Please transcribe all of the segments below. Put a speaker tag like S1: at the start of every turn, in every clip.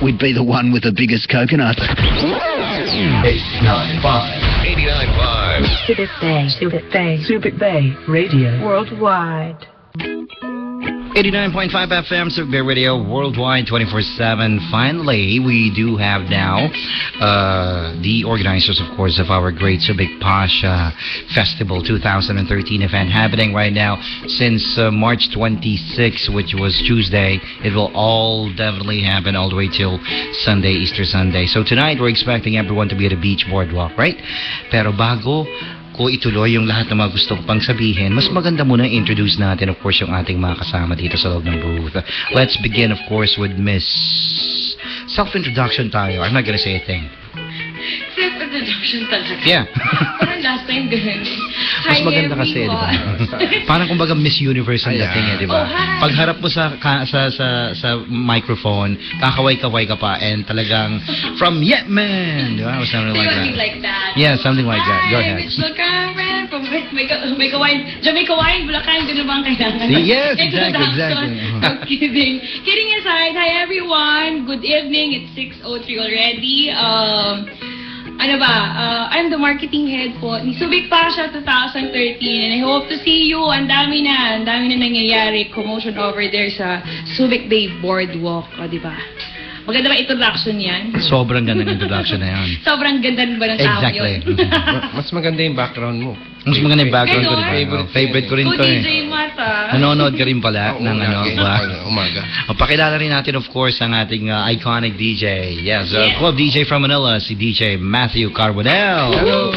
S1: we'd be the one with the biggest coconut.
S2: 89.5.
S3: Subic Bay, Subic Bay, Subic Bay Radio Worldwide.
S4: 89.5 FM, Subic Bay Radio Worldwide 24/7. Finally, we do have now the organizers, of course, of our Great Subic Pasha Festival 2013 event happening right now since March 26, which was Tuesday. It will all definitely happen all the way till Sunday, Easter Sunday. So tonight, we're expecting everyone to be at a beach boardwalk, right? Pero bago ko ituloy yung lahat ng mga gusto ko pang sabihin, mas maganda muna introduce natin, of course, yung ating mga kasama dito sa loob ng booth. Let's begin, of course, with Miss... Self-introduction tayo. I'm not gonna say a thing.
S5: Self-introduction talaga?
S4: Yeah.
S5: Parang last time ganun.
S4: Mas maganda kasi, di ba? Parang kumbaga Miss Universe ang dating, di ba? Pagharap mo sa microphone, kakaway-kaway ka pa, and talagang, from Yemen! Di ba? Or something like that. Yeah, something like that. Go ahead.
S5: Hi, Miss Lucaran from Jamaica Wine, Bulacan, gano'n ba ang kailangan?
S4: Yes, exactly.
S5: I'm kidding. Kidding aside, hi everyone. Good evening. It's 6:03 already. I'm the marketing head po ni Subic Pasha 2013 and I hope to see you. Ang dami na nangyayari. Commotion over there sa Subic Bay Boardwalk. O, diba? Maganda ba introduction yan?
S4: Sobrang ganda ng introduction na yan.
S5: Sobrang ganda ba ng tao yun?
S6: Mas maganda yung background mo.
S4: Mas maganda yung background ko rin. Favorite ko rin to eh.
S5: DJ Mata.
S4: Nanonood ka rin pala ng
S6: umaga.
S4: Pakilala rin natin, of course, ang ating iconic DJ. Yes, club DJ from Manila, si DJ Matthew Carbonell.
S6: Hello.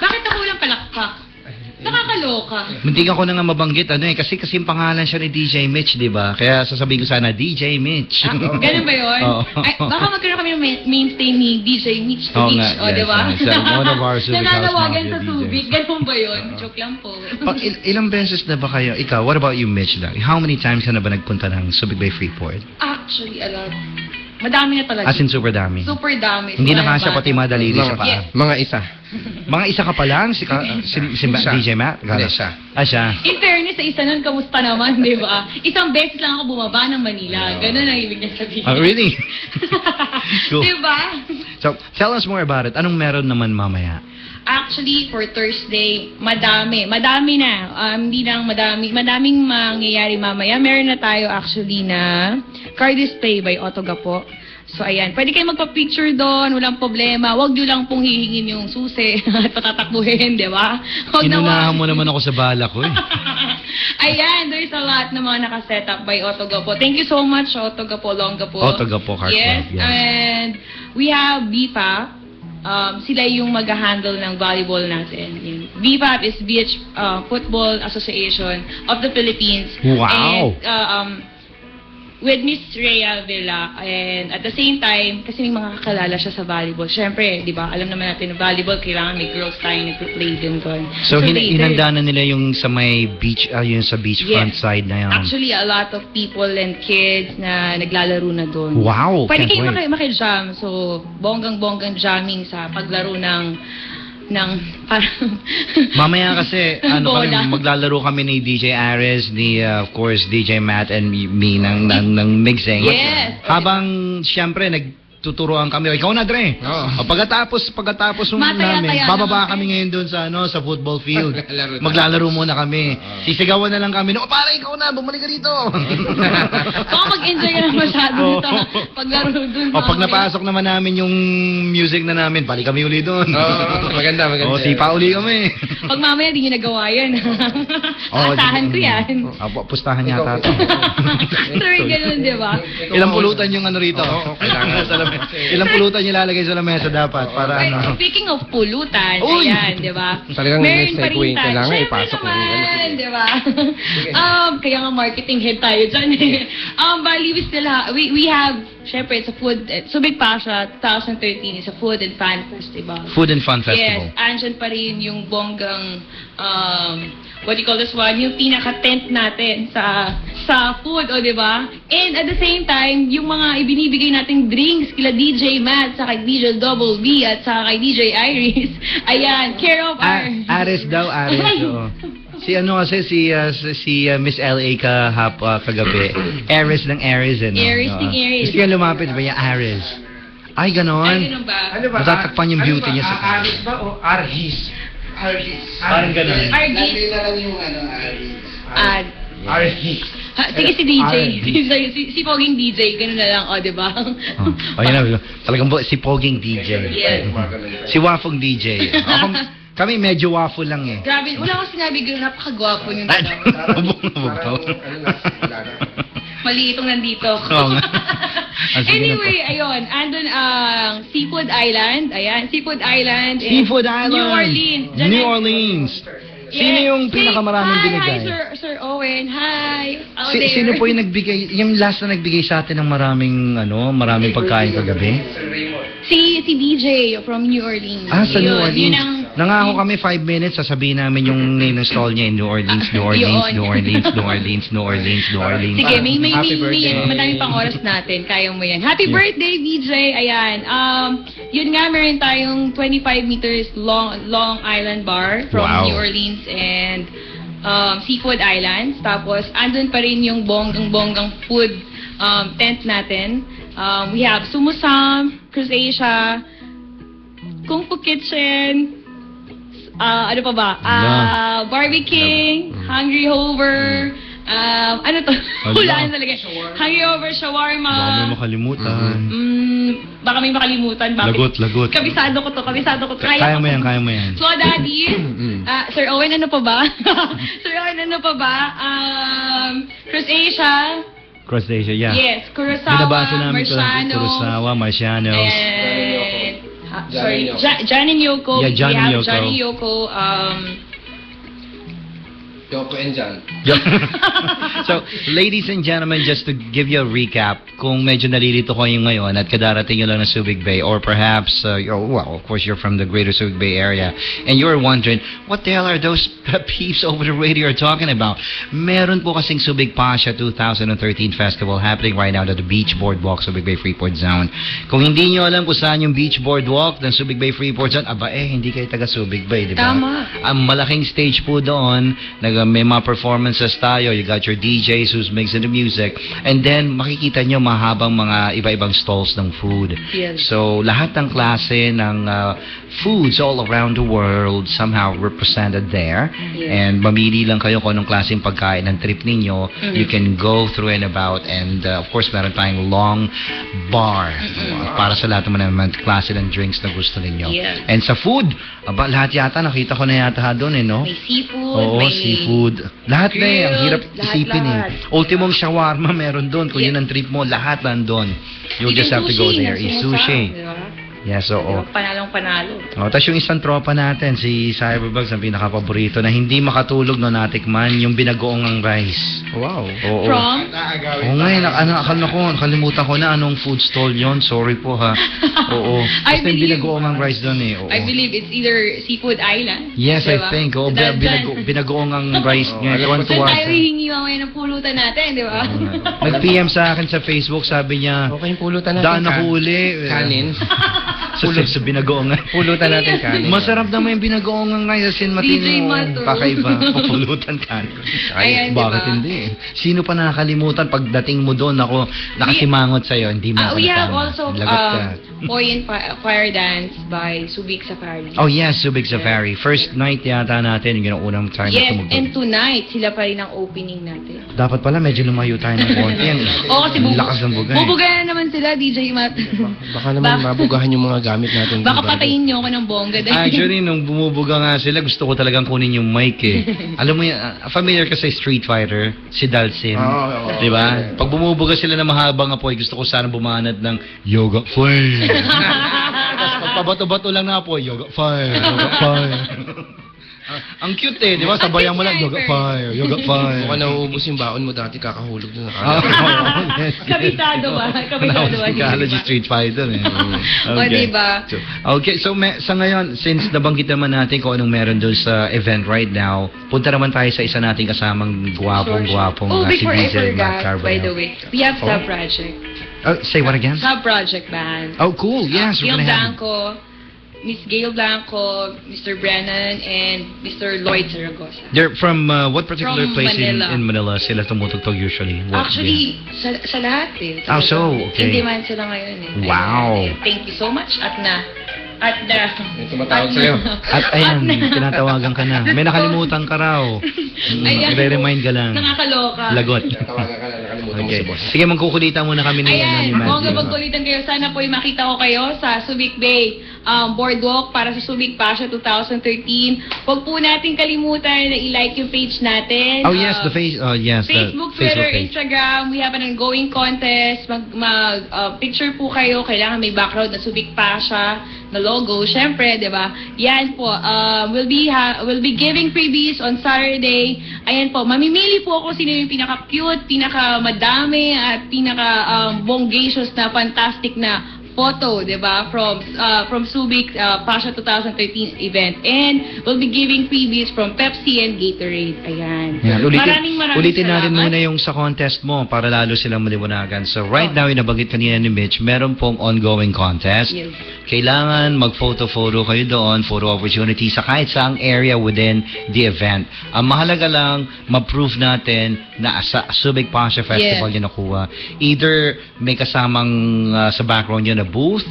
S5: Bakit ako walang palakpak? Nakakaloka.
S4: Hindi ko na nga mabanggit kasi yung pangalan siya ni DJ Mitch, di ba? Kaya sasabihin ko sana DJ Mitch.
S5: Ganun ba yun? Ay, baka magkaroon kami ng mainstay ni DJ Mitch to Mitch, di ba?
S4: One of our Subic House
S5: nananawagan sa
S4: DJs.
S5: Subic. Ganun ba yun? Joke lang po.
S4: Ilang beses na ba kayo? Ikaw, what about you, Mitch? How many times ka na ba nagpunta ng Subic Bay Freeport?
S5: Actually, a lot. Madami na talaga.
S4: As in super dami?
S5: Super dami.
S4: Hindi na kasya pati madalili sa paa?
S5: Yes.
S6: Mga isa.
S4: Mga isa ka pa lang? Si DJ Matt?
S6: Hindi, siya.
S4: Siya?
S5: In fairness, sa isa nun, kamusta naman, di ba? Isang beses lang ako bumaba ng Manila. Ganun ang ibig niya sabihin.
S4: Oh, really? Cool.
S5: Di ba?
S4: So, tell us more about it. Anong meron naman mamaya?
S5: Actually, for Thursday, madami na. Hindi lang madaming mangyayari mamaya. Meron na tayo actually na car display by Otoga po. So, ayan. Pwede kayo magpa-picture doon. Walang problema. Huwag nyo lang pong hihingin yung susi at patatakbuhin, di ba?
S4: Inunahan mo naman ako sa bala ko eh.
S5: Ayan, there's a lot na mga nakaset up by Otoga po. Thank you so much, Otoga po, Longga po.
S4: Otoga po, Car Club.
S5: Yes, and we have BIPA. Sila yung mag-handle ng volleyball natin. BIPAP is Beach Football Association of the Philippines.
S4: Wow!
S5: And with Miss Rhea Villa, and at the same time, kasi may mga kakalala siya sa volleyball. Siyempre, di ba, alam naman natin na volleyball, kailangan may girls tayo nag-play din doon.
S4: So hinanda na nila yung sa may beach, yung sa beachfront side na yun?
S5: Actually, a lot of people and kids na naglalaro na doon.
S4: Wow!
S5: Pwede kayo maki-jam. So, bonggang-bonggang jamming sa paglaro ng parang
S4: mamaya kasi maglalaro kami ni DJ Ares, ni of course DJ Matt and me ng mixing.
S5: Yes.
S4: Habang siyempre tuturuan kami. Ikaw na, Dre. Pagkatapos namin, bababa kami ngayon doon sa football field. Maglalaro muna kami. Sisigawan na lang kami. No, para ikaw na, bumalik ka dito.
S5: Baka mag-enjoy ka na masyado dito. Paglaro doon.
S4: Pag napasok naman namin yung music na namin, balik kami uli doon.
S6: Maganda.
S4: Sipa uli kami.
S5: Pag mamaya, di nyo nagawa yan. Asahan ko yan.
S4: Pustahan yata ito.
S5: Sorry, ganun, di ba?
S4: Ilang pulutan yung rito? Ilang pulutan yung lalagay sa lamesa dapat para
S5: Speaking of pulutan, ayan, di ba?
S6: Talagang may segue, kailangan ipasok
S5: naman, di ba? Kaya nga marketing head tayo dyan eh. Bali, we have, syempre, it's a food, Subic Pasha 2013 is a food and fun festival.
S4: Food and fun festival.
S5: Yes, andyan pa rin yung bonggang, what do you call this one? Yung pinaka-tent natin sa food, o diba? And at the same time, yung mga ibinibigay nating drinks kila DJ Matt, sa kay DJ Double B, at sa kay DJ Iris. Ayan, care of our...
S4: Aris daw, Aris. Si ano kasi, si Miss LA kagabi. Aries ng Aries, eh, no?
S5: Aries ng Aries.
S4: Gusto niya lumapit ba yung Aries? Ay, ganon.
S5: Ay, ganun ba?
S4: Matatakpan yung beauty niya sa
S6: Aris ba o Arhis?
S4: Parang ganon.
S5: Argis.
S6: Arhis.
S5: Sige si DJ. si Poging DJ, ganun na lang, diba?
S4: Oh, yun na. Talagang si Poging DJ.
S5: Yes.
S4: Si Wafong DJ. Kami medyo waffle lang eh.
S5: Grabe, wala akong sinabi gano'n, napakagwapo yung mali itong nandito.
S4: Oo nga.
S5: Anyway, ayun, andun ang Seafood Island. Ayan, Seafood Island. in
S4: Seafood Island.
S5: New Orleans. Diyan
S4: New
S5: na-
S4: Orleans.
S5: Yes.
S4: Sino yung pinakamaraming
S5: Hi,
S4: binigay?
S5: Hi, Sir Owen. Hi. Out there.
S4: Sino po yung nagbigay, yung last na nagbigay sa atin ng maraming pagkain kagabi?
S5: Si DJ from New Orleans.
S4: Sa New
S5: Yun,
S4: Orleans.
S5: Yun ang...
S4: Nangako kami 5 minutes, sasabihin namin yung name ng stall niya in New Orleans, New Orleans,
S5: Yun.
S4: New Orleans, New Orleans, New Orleans, New Orleans.
S5: Sige, may
S6: Happy birthday.
S5: madami pang oras natin. Kaya mo yan. Happy birthday, DJ! Ayan. Yun nga, meron tayong 25 meters long island bar from
S4: Wow.
S5: New Orleans and Seafood Islands. Tapos, andun pa rin yung bonggang food tent natin. We have Sumusam, Cruz Asia, Kung Fu Kitchen, ano pa ba? Barbie King, Hungry Hover, ano to? Hulaan talaga. Hungry Hover, Shawarma.
S4: Baka may makalimutan.
S5: Baka may makalimutan. Bakit?
S4: Lagot.
S5: Kabisado ko to.
S4: Kaya mo yan.
S5: So, Daddy, Sir Owen, ano pa ba? Cruz Asia.
S4: Cross Asia, yeah.
S5: Yes, Kurosawa,
S4: Binabasa namin ito.
S5: Marciano.
S4: Kurosawa, Marcianos.
S5: And, sorry, John and Yoko.
S4: Yeah, John
S5: we
S4: and
S5: have
S4: Yoko.
S5: John and Yoko.
S6: Yoko and Jan.
S4: So, ladies and gentlemen, just to give you a recap, kung medyo nalilito kayo ngayon at kadarating nyo lang ng Subic Bay, or perhaps, of course, you're from the greater Subic Bay area, and you're wondering, what the hell are those peeps over the radio are talking about? Meron po kasing Subic Pasha 2013 Festival happening right now at the Beach Boardwalk, Subic Bay Freeport Zone. Kung hindi nyo alam kung saan yung Beach Boardwalk ng Subic Bay Freeport Zone, hindi kayo taga Subic Bay, di ba?
S5: Tama.
S4: Ang malaking stage po doon, may mga performances tayo, you got your DJs who's mixing the music, and then makikita nyo mahabang mga iba-ibang stalls ng food.
S5: Yes.
S4: So, lahat ng klase ng foods all around the world somehow represented there.
S5: Yes.
S4: And mamili lang kayo kung anong klaseng pagkain ng trip ninyo. You can go through and about, and of course, meron tayong long bar para sa lahat ng klase ng drinks na gusto ninyo.
S5: Yes.
S4: And sa food, lahat yata, nakita ko na yata doon no?
S5: May seafood,
S4: Oo,
S5: may
S4: seafood. Lahat na eh. Ang
S5: grilled,
S4: hirap isipin
S5: lahat.
S4: Ultimong shawarma meron doon. Kung yun ang trip mo, lahat nandun. You'll just have to go there. Eat sushi. Yes, oo.
S5: Panalong-panalo.
S4: Tapos yung isang tropa natin, si Cyberbugs, ang pinaka-paborito na hindi makatulog no natikman, yung binagoong ang rice.
S6: Wow.
S4: Oo.
S5: From?
S4: Oo nga, nakalimutan ko na anong food stall yon. Sorry po ha. Oo.
S5: I
S4: Basta yung
S5: believe-
S4: binagoong ang rice doon eh. Oo.
S5: I believe it's either Seafood Island.
S4: Yes,
S5: diba?
S4: I think. Oo, binagoong ang rice niya.
S6: alam ko
S5: Saan
S4: Tuwan-tuwa
S5: tayo
S4: siya.
S5: hihingi mamaya ng pulutan natin, di ba?
S4: Nag-PM sa akin sa Facebook, sabi niya,
S6: Okay yung pulutan natin.
S4: daan ako uli.
S6: Kanin.
S4: Sa binagoong.
S6: Pulutan natin kanin.
S4: Masarap naman yung binagoong ng rice. As in,
S5: DJ
S4: matino.
S5: Mato.
S4: Kakaiba. Pupulutan ka.
S5: Ayan,
S4: Bakit
S5: diba?
S4: hindi? Sino pa nakakalimutan pagdating mo doon? Ako, nakasimangot sa'yo. Hindi mo ako
S5: We have
S4: natama.
S5: also
S4: Lagot ka.
S5: Poy and Fire Dance by Subic Safari.
S4: Oh yes, Subic Safari. First night yata natin, yung unang time na
S5: Yes,
S4: tumugtog.
S5: and tonight, sila pa rin ang opening natin.
S4: Dapat pala medyo lumayo tayo ng konti.
S5: Oo, kasi
S4: Ang lakas ng bugay.
S5: bubugayan naman sila, DJ Matt.
S6: Baka naman mabugahan yung mga gamit natin.
S5: Baka patayin niyo ako ng bongga dahil.
S4: Actually, nung bumubuga nga sila, gusto ko talagang kunin yung mic eh. Alam mo yan, familiar ka sa Street Fighter, si Dalsin.
S6: Oo.
S4: Di ba? Pag bumubuga sila ng mahabang apoy, gusto ko sana bumanad ng Yoga Flame. Tapos pag pabato-bato lang na apoy, Yoga Fire, Yoga Fire. Ang cute eh, di ba? Sabayan mo lang, Yoga Fire, Yoga Fire.
S6: Mukhang nauubos yung baon mo dati, kakahulog na
S4: Yes.
S5: Kabisado ba? Kabisado ba?
S4: Psychology Street Fighter eh.
S5: O, diba?
S4: Okay, so sa ngayon, since nabanggit naman natin kung anong meron doon sa event right now, punta naman tayo sa isa nating kasamang gwapong-gwapong
S5: Oh,
S4: si
S5: before I
S4: Diesel Matt
S5: forgot, by the
S4: Carbonell.
S5: way, we have Sub Project.
S4: Say what again?
S5: Sub Project Band.
S4: Oh, cool. Yes, we're
S5: Yung
S4: gonna have...
S5: Blanco, Miss Gail Blanco, Mr. Brennan, and Mr. Lloyd Zaragoza.
S4: They're from what particular
S5: From
S4: place
S5: Manila.
S4: in Manila sila tumutugtog usually? What
S5: Actually, sa lahat eh.
S4: Ah, so, okay.
S5: In demand sila ngayon eh.
S4: Wow.
S5: Ayan, thank you so much at
S6: May tumatawag sa'yo.
S4: At ayan, tinatawagan ka na. May nakalimutan ka raw.
S5: Ayan.
S4: I-remind ka lang.
S5: Nakakaloka.
S4: Lagot.
S6: Tawagan ka na, nakalimutan mo
S4: Okay.
S6: si boss.
S4: Sige, magkukulitan muna kami ni
S5: Ayan,
S4: Matthew.
S5: kung magkulitan kayo, sana po makita ko kayo sa Subic Bay Boardwalk para sa Subic Pasha 2013. Huwag po natin kalimutan na i-like yung page natin.
S4: Oh yes, the
S5: Facebook, Twitter,
S4: page.
S5: Instagram, we have an ongoing contest. Picture po kayo, kailangan may background na Subic Pasha na logo, syempre, 'di ba? Yan po. We'll be giving freebies on Saturday. Ayan po, mamimili po ako sino yung pinaka-cute, pinaka-madami at pinaka-bongacious na fantastic na photo, 'di ba? From Subic Pasha 2013 event. And we'll be giving freebies from Pepsi and Gatorade. Ayan.
S4: Yan,
S5: Maraming
S4: ulitin natin
S5: salamat.
S4: muna yung sa contest mo para lalo silang maliwanagan. So right now, yung nabagit kanina ni Mitch, meron pong ongoing contest.
S5: Yes.
S4: Kailangan mag-photo kayo doon, photo opportunity sa kahit saang area within the event. Ang mahalaga lang, ma-prove natin na sa Subic Pasha Festival
S5: Yes.
S4: yun nakuha. Either may kasamang sa background yun na booth,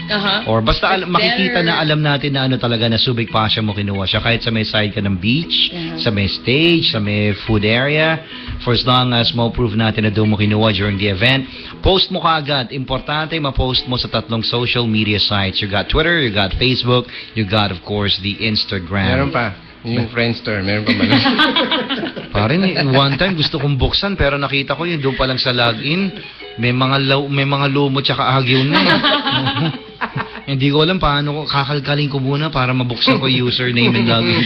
S4: or basta
S5: That's
S4: makikita
S5: better.
S4: na alam natin na ano talaga na Subic Pasha mo kinuha siya. Kahit sa may side ka ng beach,
S5: Yeah.
S4: sa may stage, sa may food area, for as long as ma-prove natin na doon mo kinuha during the event, post mo kaagad. Importante ma-post mo sa 3 social media sites. You got Twitter, you got Facebook, you got of course the Instagram.
S6: Meron pa. Yung Friendster, meron pa ba?
S4: Parin, one time gusto kong buksan pero nakita ko yun doon pa lang sa login. May mga lumot tsaka ahagyo na. Hindi ko alam paano ko kakalkalin ko muna para mabuksan ko yung username and login.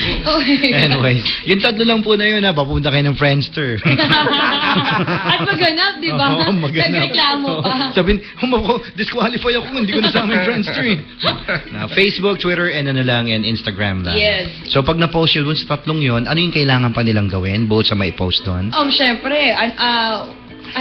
S4: Anyway, yung 3 lang po na yun ha, papunta kayo ng Friendster.
S5: At maganap, di ba?
S4: Oo, maganap.
S5: Nagreklamo pa.
S4: Sabihin, disqualify ako kung hindi ko nasama yung Friendster. Na Facebook, Twitter, and and Instagram lang.
S5: Yes.
S4: So pag na-post yun sa 3 yun, ano yung kailangan pa nilang gawin? Both sa may post doon?
S5: Syempre,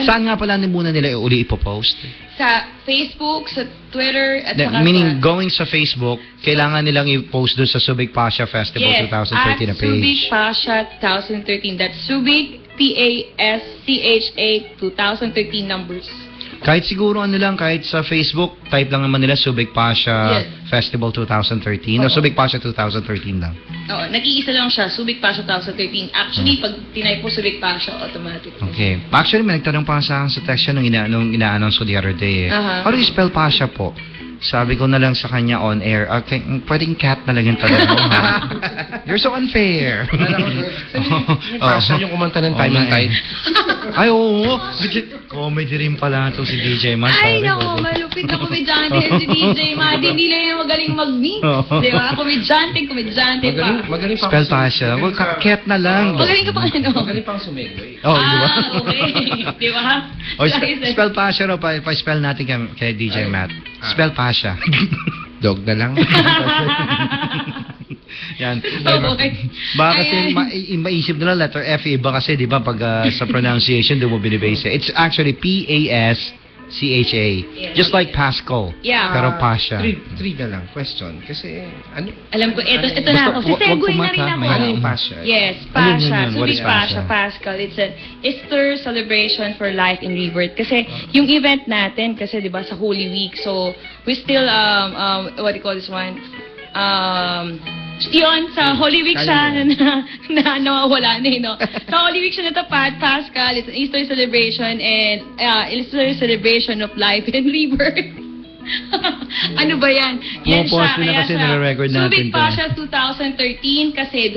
S4: Saan nga pala muna nila uli ipopost?
S5: sa Facebook, sa Twitter, at saka
S4: Meaning,
S5: sa...
S4: going sa Facebook, kailangan nilang i-post doon sa Subic Pasha Festival
S5: Yes,
S4: 2013 na
S5: at Subic
S4: page.
S5: Pasha 2013. That's Subic, PASCHA 2013 numbers.
S4: Kahit siguro kahit sa Facebook, type lang naman nila Subic Pasha
S5: Yes.
S4: Festival 2013 o
S5: Oo.
S4: Subic Pasha 2013 lang.
S5: Oo, nag-iisa lang siya, Subic Pasha 2013. Actually, pag tinay po Subic Pasha, automatic.
S4: Okay. Actually, may nagtanong pa sa akin sa text siya nung ina-announce ko the other day.
S5: Aha.
S4: How do you spell Pasha po? Sabi ko na lang sa kanya on air, okay, pwedeng cat na lang yung tanong mo, ha? You're so unfair.
S6: Pasha yung kumanta ng Time and Tide.
S4: Ay, oo. Comedy rin pala ito si DJ Matt.
S5: Ay,
S4: Sabi
S5: naku,
S4: ko.
S5: malupit na komedyante si DJ Madi. Hindi lang yung magaling mag-mix.
S4: Oo.
S5: Di ba? Komedyante pa.
S6: Magaling pa.
S4: Spell Pasha. Well, cat na lang.
S5: Magaling ka pa ano?
S6: Magaling pang sumegway.
S4: Oh, di ba?
S5: Okay. Di ba?
S4: O, spell Pasha raw. Pa-spell natin kay DJ Matt. Spell Pasha.
S6: Dog na lang.
S4: Yan.
S5: Okay.
S4: Baka kasi
S5: Ayan.
S4: maisip nila letter F, iba kasi, di ba, pag sa pronunciation, doon mo binibase. It's actually P-A-S-C-H-A.
S5: Yes.
S4: Just like Pascal.
S5: Yeah.
S4: Pero Pasha.
S6: Three na lang. Question. Kasi, ano?
S5: Alam ko, ito na
S4: Basta,
S5: ako.
S4: wag
S5: Sisegue na
S4: kumata,
S5: rin ako.
S4: may
S6: Ano yung Pasha?
S5: Yes,
S4: Ano yun,
S5: Pasha.
S4: yun? What is
S5: Subic Pasha,
S4: Pasha?
S5: Pascal. It's an Easter celebration for life in rebirth. Kasi yung event natin, kasi di ba sa Holy Week, so we still, what do you call this one? Yun, sa Holy Week siya na nawawala na eh, no? Sa Holy Week siya natapat, Pascal. It's an Easter celebration and Easter celebration of life and rebirth. Ano ba yan? Yan
S4: Pumupost
S5: siya,
S4: din na
S5: kaya
S4: kasi
S5: siya.
S4: nire-record natin
S5: Subic
S4: to.
S5: Pasha 2013 kasi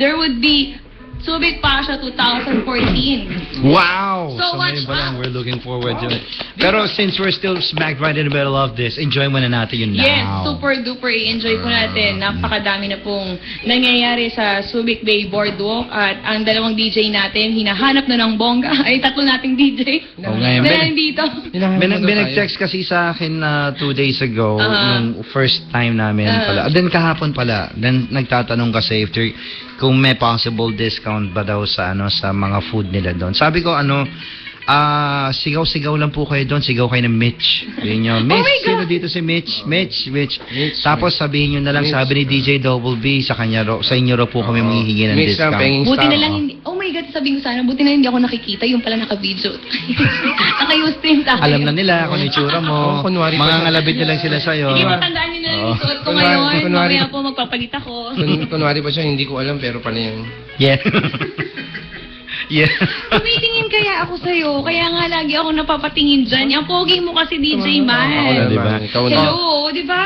S5: there would be Subic Pasha 2014.
S4: Wow!
S5: So
S4: ngayon
S5: much
S4: pa lang,
S5: fun.
S4: we're looking forward to it. Pero since we're still smack right in the middle of this, enjoy muna natin yun now.
S5: Yes, super duper enjoy po natin. Napakadami na pong nangyayari sa Subic Bay Boardwalk at ang dalawang DJ natin hinahanap na ng bongga. Ay, tatlo nating DJ.
S4: Oo, ngayon.
S5: Na nandito.
S4: May nag-text kasi sa akin 2 days ago,
S5: Aha.
S4: yung first time namin pala. Then kahapon pala, then nagtatanong kasi if there, kung may possible discount ba daw sa sa mga food nila doon. Sabi ko Sigaw-sigaw lang po kayo doon. Sigaw kayo ng Mitch. Sabihin nyo, Mitch,
S5: my
S4: sino
S5: God!
S4: dito si Mitch? Mitch. Tapos sabihin nyo na lang, sabi ni DJ Double B, sa inyo raw po kami manghihingi ng
S6: Mitch lang,
S4: discount.
S6: penging
S5: Buti
S6: staff.
S5: na lang hindi, oh my God, sabihin ko sana, buti na hindi ako nakikita, yung pala naka-video. Naka-use tayo.
S4: Alam na nila kung ano yung tsura mo.
S6: Kunwari pa
S4: Mga
S6: siya.
S4: ngalabit na lang sila sa'yo.
S5: Hindi matandaan nyo na lang yung suot ko ngayon. Mamaya po magpapalit ako.
S6: Kunwari pa siya, hindi ko alam, pero pala yung...
S4: Yeah. Yeah.
S5: Tumitingin kaya ako sa'yo, kaya nga lagi ako napapatingin dyan. Ang pogi mo kasi DJ
S6: Ako na
S5: Man.
S4: Diba?
S6: naman, ikaw na.
S5: Hello, di ba?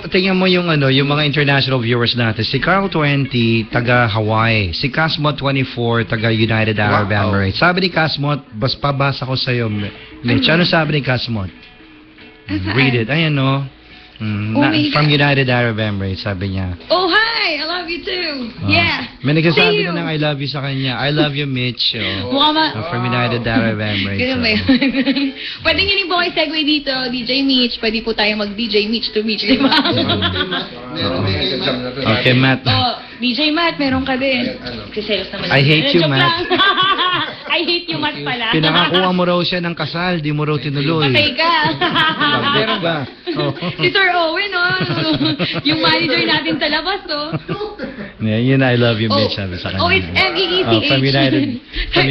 S4: Tingnan mo yung yung mga international viewers natin. Si Carl 20, taga Hawaii. Si Casmot 24, taga United Arab
S6: Wow.
S4: Emirates. Sabi ni Casmot, pabasa ko sa'yo, Mitch. Ano sabi ni Casmot? Read it. Ayan, no?
S5: Oh my
S4: From
S5: God.
S4: United Arab Emirates, sabi niya.
S5: Oh, hi! I love you too. Yeah.
S4: May nagsasabi
S5: See you.
S4: na ng I love you sa kanya. I love you, Mitch.
S5: Mukha ma...
S4: From United Arab Emirates.
S5: Ganun ba
S4: oh.
S5: yun? Pwede nyo rin po kayo segue dito, DJ Mitch. Pwede po tayo mag-DJ Mitch to Mitch, di ba?
S4: Okay, Matt.
S5: Oh, DJ Matt, meron ka din. Kiselos naman.
S4: I hate you,
S5: Joke
S4: Matt.
S5: lang. I hate you, Matt pala.
S4: Pinakakuha mo raw siya ng kasal, di mo raw tinuloy.
S5: Patay ka.
S4: Meron ba? Oh.
S5: Si Sir Owen, oh. Yung manager natin sa labas, oh.
S4: Yeah, yun I love you, Mitch, sabi sa kanya.
S5: Oh, it's M-E-E-T-H.
S4: Oh, from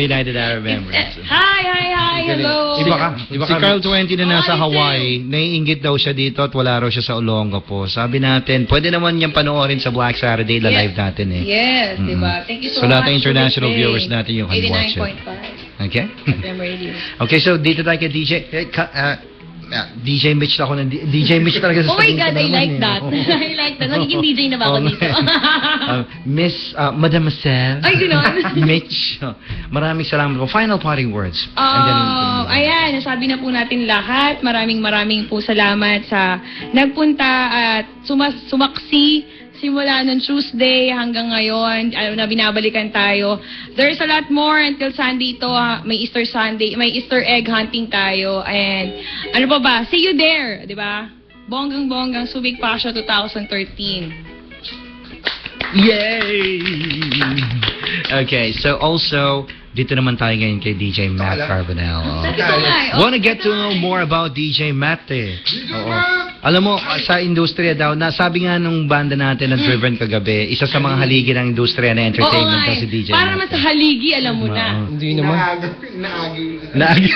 S4: United Arab Emirates.
S5: Hi, hello.
S6: Iba ka.
S4: Si Carl 20 na nasa Hawaii, naiinggit daw siya dito at wala raw siya sa Olongapo. Sabi natin, pwede naman niyang panoorin sa Black Saturday na live natin eh.
S5: Yes, diba? Thank you so
S4: So,
S5: much.
S4: lahat ng international
S5: for this
S4: viewers
S5: day.
S4: natin you can watch it.
S5: 89.5
S4: Okay?
S5: FM radio.
S4: Okay, so dito tayo kay DJ. DJ Mitch ako ng DJ Mitch talaga sa
S5: Oh my
S4: sabihin ko
S5: God, I
S4: naman
S5: like
S4: eh.
S5: that. I like that. Magiging DJ na ba ako dito?
S4: Miss Mademoiselle
S5: Ay, gano'n.
S4: Mitch. Maraming salamat po. Final parting words.
S5: Ayan, nasabi na po natin lahat. Maraming po salamat sa nagpunta at sumaksi simula ng Tuesday hanggang ngayon na binabalikan tayo. There's a lot more until Sunday ito. May Easter Sunday, may Easter egg hunting tayo. And ano pa ba? See you there, di ba? Bonggang Subic Pasha 2013.
S4: Yay! Okay, so also, dito naman tayo ngayon kay DJ Matt Carbonell. Wanna get to know more about DJ Matt eh. Oo. Alam mo, sa industriya daw, nasabi nga nung banda natin na Driven kagabi, isa sa mga haligi ng industriya na entertainment daw si DJ
S5: Para
S4: Matt.
S5: naman sa haligi, alam mo na.
S6: Hindi naman.
S4: Naagi.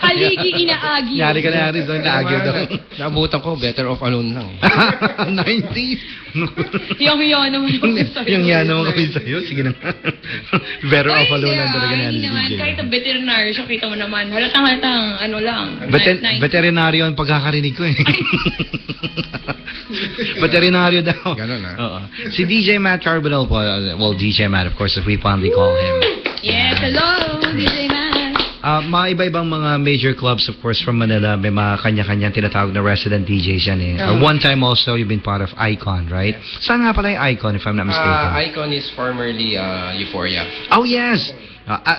S5: Haligi, inaagi.
S4: Yari ka na rin doon, naagi daw.
S6: Naabutan ko, better off alone lang.
S4: 90s.
S5: Yung naman ako sa'yo.
S4: Yung yan naman kami sa'yo. Sige na. Better off alone lang talaga na
S5: Hindi naman.
S4: DJ.
S5: Kahit ang veterinary siya, kita mo naman. Halatang ano lang.
S4: Veterinaryo ang pagkakarinig ko eh. Veterinaryo daw.
S6: Ganun, ha?
S4: Oo. Si DJ Matt Carbonell po, well, DJ Matt, of course, if we fondly call him.
S5: Yes, hello, DJ Matt.
S4: Mga iba-ibang mga major clubs, of course, from Manila, may mga kanya-kanyang tinatawag na resident DJs yan eh. One time also, you've been part of Icon, right? Saan nga pala yung Icon, if I'm not mistaken?
S6: Icon is formerly Euphoria.
S4: Oh, yes!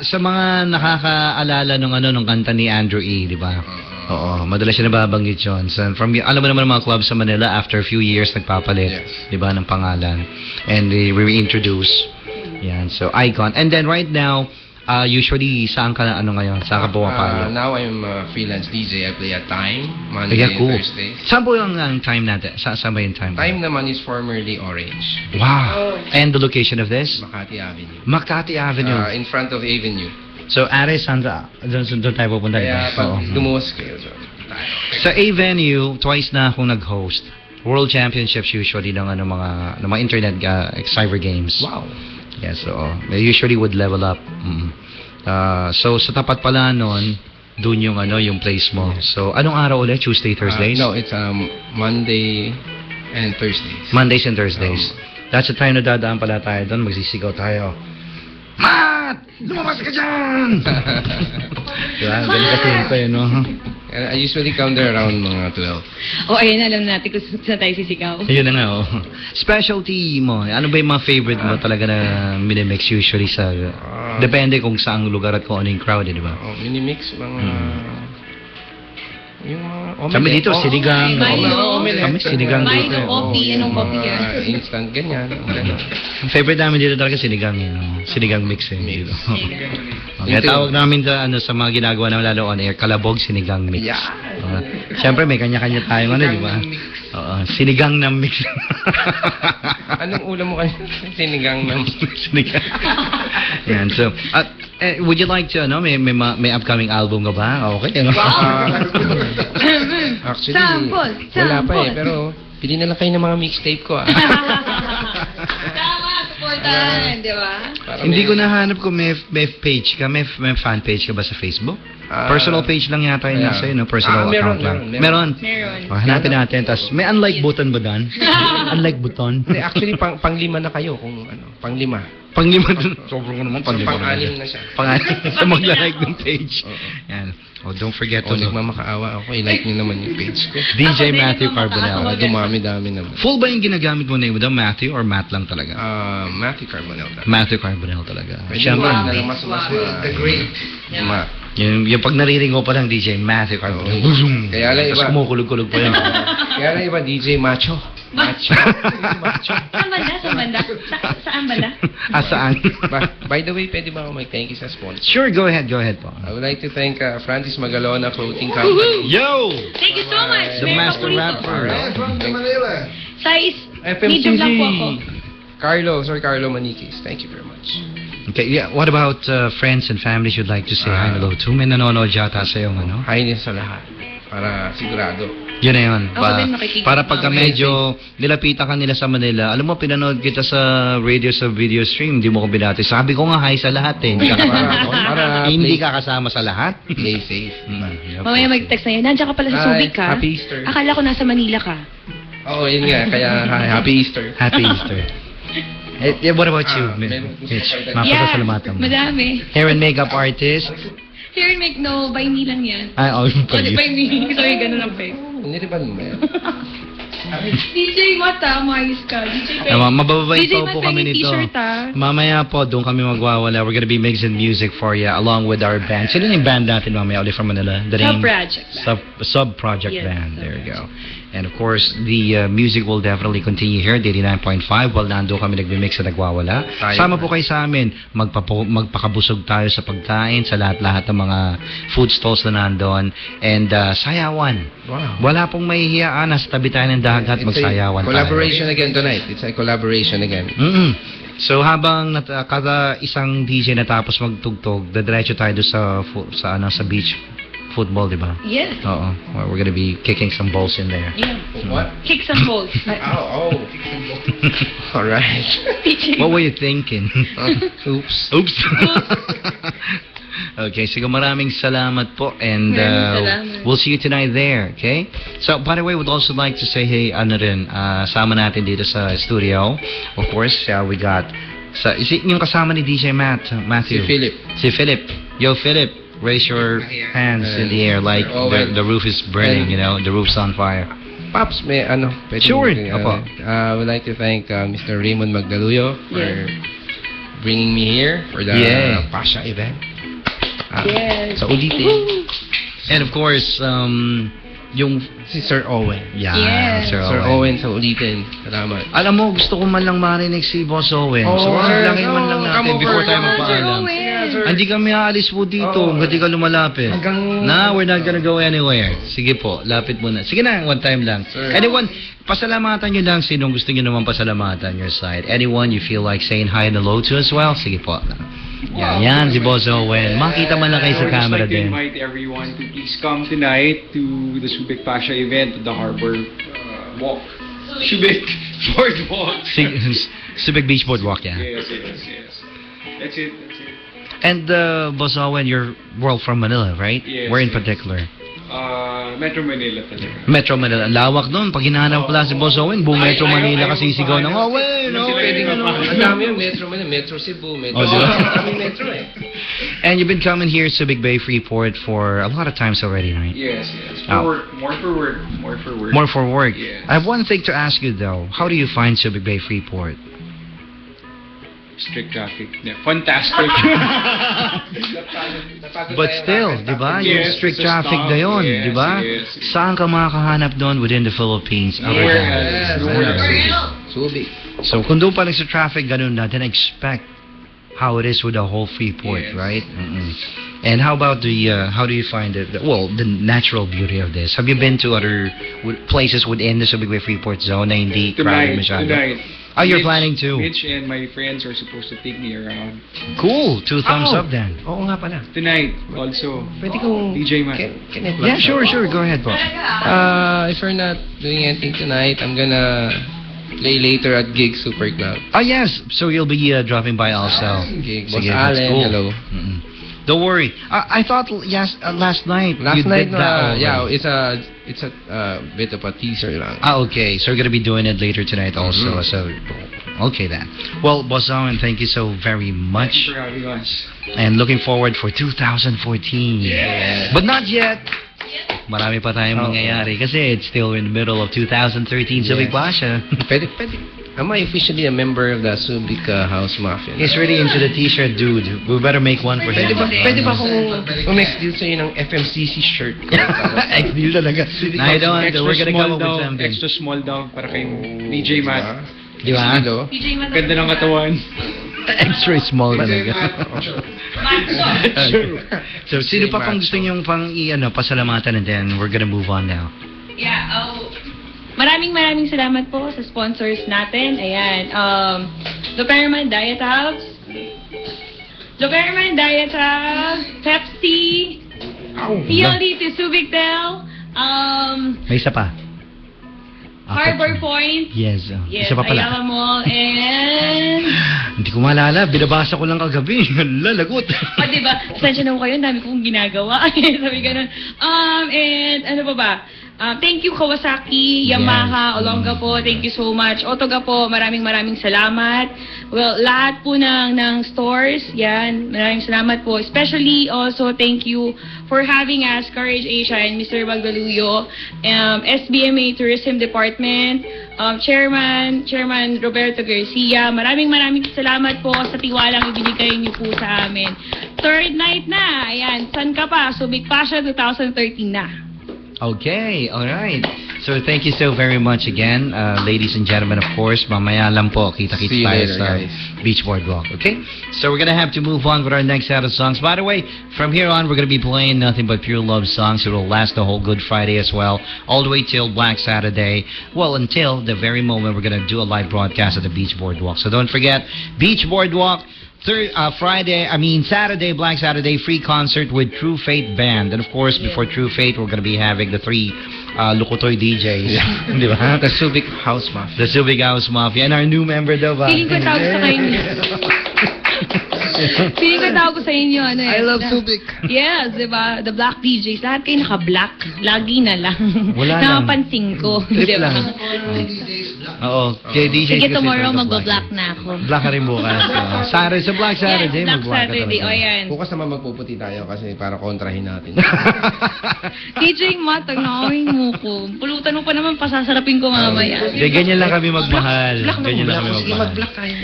S4: Sa mga nakakaalala nung kanta ni Andrew E., di ba? Oo, madalas siya nababanggit yun. So, alam mo naman mga clubs sa Manila, after a few years, nagpapalit,
S6: Yes.
S4: di ba, ng pangalan. And they reintroduce. Yan, so Icon. And then right now, usually, saan ka ngayon? Saan ka pumapalo?
S6: Now I'm a freelance DJ. I play at Time, Monday
S4: Yeah, cool.
S6: and Thursday.
S4: Saan po yung time natin? Saan ba yung time?
S6: Time naman is formerly Orange,
S4: Wow! And the location of this?
S6: Makati Avenue.
S4: Makati Avenue.
S6: In front of Avenue.
S4: So, Ares, Sandra, doon tayo pupunta.
S6: Kaya
S4: diba?
S6: pag
S4: Oo.
S6: lumuwas kayo, so,
S4: Sa A-Venue, twice na akong nag-host. World Championships usually ng mga internet cyber games.
S6: wow.
S4: Yeah, so they usually would level up. So sa tapat pala noon, doon yung place mo. So anong araw ulit? Tuesday, Thursdays?
S6: No, it's Monday and Thursdays.
S4: Mondays and Thursdays. That's the time na dadaan pala tayo doon, magsisigaw tayo. Matt! Lumabas ka dyan! Diba? Ganun kasi yun tayo, no?
S6: I usually come there around mga 12.
S5: Oh, ayun, alam natin kung saan tayo sisigaw.
S4: Ayun na nga, oh. Specialty mo, ano ba yung mga favorite mo talaga na minimix usually sa... Depende kung saang lugar at kung ano yung crowd, di ba?
S6: Minimix, mga... Yung mga omelette.
S4: Kami dito, sinigang.
S5: Milo.
S4: Kami sinigang
S5: Milo,
S4: dito.
S5: coffee. Anong coffee ka?
S6: Instant, ganyan.
S4: Ang favorite namin dito talaga sinigang. Sinigang mix Dito. Okay, tawag namin sa mga ginagawa namin lalo on air, kalabog sinigang mix.
S6: Yeah.
S4: Siyempre may kanya-kanya tayong di ba? Sinigang na mix.
S6: Anong ulam mo kanina? Sinigang na
S4: Sinigang. Yan, so, would you like to, may upcoming album ka ba? Okay,
S6: Actually,
S5: Sample.
S6: wala pa pero pili na lang kayo ng mga mixtape ko.
S5: Tama, supportan, di ba?
S4: Hindi ko nahanap kung may page ka, may fan page ka ba sa Facebook? Personal page lang yata yung nasa yun, personal account lang. Meron. Hanapin natin. Tapos, may unlike button ba doon? Unlike button?
S6: Actually, panglima na kayo kung panglima.
S4: Panglima doon. Sobrang naman panglima.
S6: Pang-anim na siya.
S4: Pang-anim sa magla-like ng page. Yan. Don't forget to
S6: nagmamakaawa ako. I-like nyo naman yung page ko.
S4: DJ Matthew Carbonell.
S6: Dumami-dami naman.
S4: Full ba yung ginagamit mo na yun? Matthew or Matt lang talaga?
S6: Matthew Carbonell talaga.
S4: Matthew Carbonell talaga.
S6: Siyempre, the great.
S4: Yung pag narinig mo pa lang DJ Matthew Carbonell.
S6: Kaya lang iba.
S4: Tapos kumukulog-kulog pa yun.
S6: Kaya lang iba, DJ Macho.
S5: Saan banda? Saan banda?
S4: Saan?
S6: By the way, pwede ba ako mag-thank you sa sponsor?
S4: Sure, go ahead po.
S6: I would like to thank Francis Magalona Clothing Company.
S4: Yo!
S5: Thank you so much.
S4: The master rapper.
S6: From Manila.
S5: Size, medium lang po ako.
S6: Sir Carlo Maniquis. Thank you very much.
S4: Okay, yeah. What about friends and families you'd like to say hi and hello to? May nanonood yata sa yung
S6: Hi din sa lahat. Para sigurado.
S4: Yun na yun. Para pagka medyo nilapitan ka nila sa Manila, alam mo, pinanood kita sa radio sa video stream, hindi mo ko binati. Sabi ko nga hi sa lahat Hindi ka hindi ka kasama sa lahat.
S6: Play safe.
S5: Mamaya mag-text na yun. Nandiyan ka pala sa Subic ka.
S6: Happy Easter.
S5: Akala ko nasa Manila ka.
S6: Oo, yun nga. Kaya Happy Easter.
S4: Happy Easter. What about you, Mitch? Mapasasalamatan mo.
S5: Madami.
S4: Hair and makeup artist.
S5: Hair and make, no, by me lang yan.
S4: By
S5: me. Sorry, ganun ang fake.
S6: Niriban mo yan.
S5: DJ Mata, maayos ka. DJ Peng.
S4: Mababait
S5: DJ
S4: po kami nito.
S5: T-shirt,
S4: Mamaya po, doon kami magwawala. We're gonna be mixing music for you along with our band. Sino yung band natin mamaya? Oli from Manila. The name? Sub-Project Band. There you go. And of course, the music will definitely continue here, 89.5, while nando kami nagmimix sa nagwawala. Sama po kayo sa amin. Magpakabusog tayo sa pagkain, sa lahat-lahat ng mga food stalls na nandun. And sayawan.
S6: Wow.
S4: Wala pong mahihiyaan. Nasa tabi tayo ng dagat, magsayawan tayo.
S6: Collaboration again tonight. It's a collaboration again.
S4: So habang kada isang DJ natapos magtugtog, diretso tayo doon sa beach football, di ba?
S5: Yes.
S4: Oo. Well, we're gonna be kicking some balls in there.
S5: Yeah.
S6: What?
S5: Kick some balls.
S6: Kick some balls. All right.
S4: What were you thinking?
S6: Oops.
S4: Okay, sige, maraming salamat po, and we'll see you tonight there, okay? So, by the way, we'd also like to say, hey, sama natin dito sa studio. Of course, we got, yung kasama ni DJ Matthew. Si Philip. Yo, Philip, raise your hands in the air like the roof is burning, the roof's on fire.
S6: Pops, may
S4: Sure.
S6: I would like to thank Mr. Raymond Magdaluyo for bringing me here for the Pasha event. Sa ulitin.
S4: And of course, yung
S6: si Sir Owen.
S5: Yes.
S6: Sir Owen sa ulitin. Salamat.
S4: Alam mo, gusto ko man lang marinig si Boss Owen. So, langin man lang natin before tayo magpaalam. Hindi kami aalis po dito. Hindi ka lumalapit. We're not gonna go anywhere. Sige po, lapit muna. Sige na, one time lang. Anyone, pasalamatan nyo lang sinong gusto nyo naman pasalamatan your side. Anyone you feel like saying hi and hello to as well? Sige po. Yan, si Boss Owen. Makita man lang kayo sa camera din.
S7: I would like to invite everyone to please come tonight to the Subic Pasha event at the Harbor Walk. Subic Boardwalk.
S4: Subic Beach Boardwalk, yeah.
S7: Yes. That's it.
S4: And Boss Owen, you're from Manila, right?
S7: Yes.
S4: Where in particular?
S7: Metro Manila talaga.
S4: Metro Manila. Lawak doon. Pag hinahanap pala si Boss Owen, buong Metro Manila kasi sigaw ng Owen.
S6: Ang dami yung Metro Manila, Metro Cebu, Metro. Metro
S4: And you've been coming here to Subic Bay Freeport for a lot of times already, right?
S7: Yes. More for work.
S4: More for work.
S7: Yes.
S4: I have one thing to ask you though. How do you find Subic Bay Freeport?
S7: strict traffic. Yeah, fantastic.
S4: But still, di ba? Yung
S7: Yes,
S4: strict
S7: sa
S4: traffic
S7: stop.
S4: na yun,
S7: Yes,
S4: di ba?
S7: yes.
S4: Saan ka makakahanap doon within the Philippines?
S7: Nowhere
S6: Yes,
S7: else. Nowhere
S6: yes.
S7: else.
S6: Subic.
S4: So kung doon pa lang sa traffic, ganun na, then expect how it is with the whole Freeport,
S7: Yes.
S4: right? And how about how do you find it? Well, the natural beauty of this. Have you been to other places within the Subic Bay Freeport zone na hindi crowded masyado?
S7: Tonight.
S4: Oh, you're planning to?
S7: Mitch and my friends are supposed to take me around.
S4: Cool. 2 thumbs
S6: Oh.
S4: up then.
S6: Oo nga pala.
S7: Tonight, also.
S6: Pwede kong...
S7: DJ Matt.
S6: Can I
S4: Yeah, sure. Go ahead, po.
S6: If we're not doing anything tonight, I'm gonna play later at Gig Super Club.
S4: Oh, yes. So you'll be dropping by also.
S6: Gig.
S4: Sige,
S6: Boss
S4: that's
S6: Allen,
S4: cool.
S6: hello.
S4: Don't worry. I thought last night you
S6: Last night,
S4: did that already.
S6: yeah, it's a bit of a teaser lang.
S4: Okay, so you're gonna be doing it later tonight also. So, okay then. Well, Boss Owen, thank you so very much,
S7: Thanks for having us.
S4: and looking forward for 2014. But not yet. Marami pa tayong mangyayari kasi it's still in the middle of 2013 Subic Basha.
S6: Pwede. Am I officially a member of the Subic House Mafia?
S4: He's really into the t-shirt, dude. We better make one for him.
S6: Pwede ba akong umex-deal sa'yo ng FMCC shirt ko?
S4: Ex-deal talaga. I don't. We're gonna come up with something.
S7: Extra small daw para kay DJ Matt.
S4: Di ba?
S6: Estilo?
S5: DJ Matt.
S7: Ganda ng katawan.
S4: Extra small talaga. So, sino pa pang gusto niyong pasalamatan, and then we're gonna move on now.
S5: Yeah, maraming salamat po sa sponsors natin. Ayan, Loperman Diet House, Pepsi, PLDT Subictel,
S4: May isa pa.
S5: Harbor Point,
S4: Yes.
S5: yes,
S4: Isa pa pala.
S5: Ayala Mall, and...
S4: Hindi ko maalala. Binabasa ko lang kagabi. Lalagot.
S5: diba? Pasensya na ko kayo, ang dami kong ginagawa. Sabi ganun. And ano pa ba? Thank you Kawasaki, Yamaha, Olonga po. Thank you so much. Otoga po, maraming salamat. Well, lahat po ng stores, yan. Maraming salamat po. Especially also, thank you for having us, Courage Asia and Mr. Magdaluyo, SBMA Tourism Department, Chairman Roberto Garcia. Maraming salamat po sa tiwalang ibinigay niyo po sa amin. Third night na. Ayan, san ka pa? Subic Pasha 2013 na.
S4: Okay, all right. So thank you so very much again, ladies and gentlemen. Of course, mamaya lang po kita-kits
S6: See you
S4: tayo
S6: later,
S4: sa
S6: guys.
S4: Beach Boardwalk. Okay, so we're gonna have to move on with our next set of songs. By the way, from here on, we're gonna be playing nothing but pure love songs. It will last the whole Good Friday as well, all the way till Black Saturday. Well, until the very moment we're gonna do a live broadcast at the Beach Boardwalk. So don't forget, Beach Boardwalk. Saturday, Black Saturday, free concert with True Fate Band. And of course, before True Fate, we're going to be having the 3 Lukotoy DJs. Di ba?
S6: The Subic House Mafia.
S4: The Subic House Mafia. And our new member daw ba?
S5: Feeling ko tawag sa inyo. Feeling ko tawag ko sa inyo. Ano
S6: I love Subic.
S5: Yes, di ba? The Black DJs. Lahat kayo naka-black. Lagi na lang.
S4: Wala lang.
S5: Nakapansin ko.
S4: Trip
S5: Di ba?
S4: lang. Oo. Kay DJs
S5: Sige,
S4: kasi
S5: tomorrow
S4: talaga
S5: magba-black na ako.
S4: Black ka rin bukas. Saturday, sa Black Saturday,
S5: Yes, Black
S4: mag-black ka
S5: Saturday.
S4: talaga.
S5: O, yan.
S6: Bukas naman magpuputi tayo kasi para kontrahin natin.
S5: DJ Matt, ang nakawin mo ko. Pulutan mo pa naman, pasasarapin ko mamaya.
S4: Hindi, ganyan lang kami magmahal. Ganyan lang kami
S6: Sige,
S4: magmahal.
S6: mag-black tayo.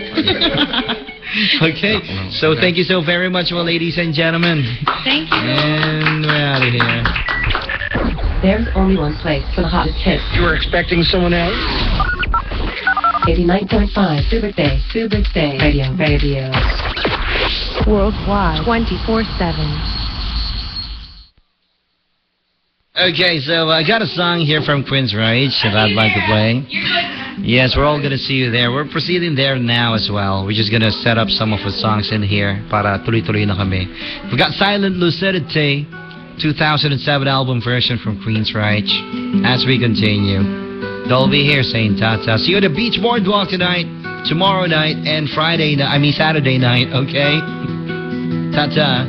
S4: Okay, so thank you so very much, well, ladies and gentlemen.
S5: Thank you.
S4: And we're out of here.
S3: There's only one place for the hottest hits.
S1: You were expecting someone else?
S3: 89.5 Subic Bay Radio. Worldwide 24/7.
S4: Okay, so I got a song here from Queen's Reich that I'd like to play. Yes, we're all going to see you there. We're proceeding there now as well. We're just going to set up some of the songs in here para tuloy-tuloy na kami. We got Silent Lucidity, 2007 album version from Queen's Reich. As we continue, they'll be here saying ta-ta. See you at the Beach Boardwalk tonight, tomorrow night, and Saturday night, okay? Ta-ta.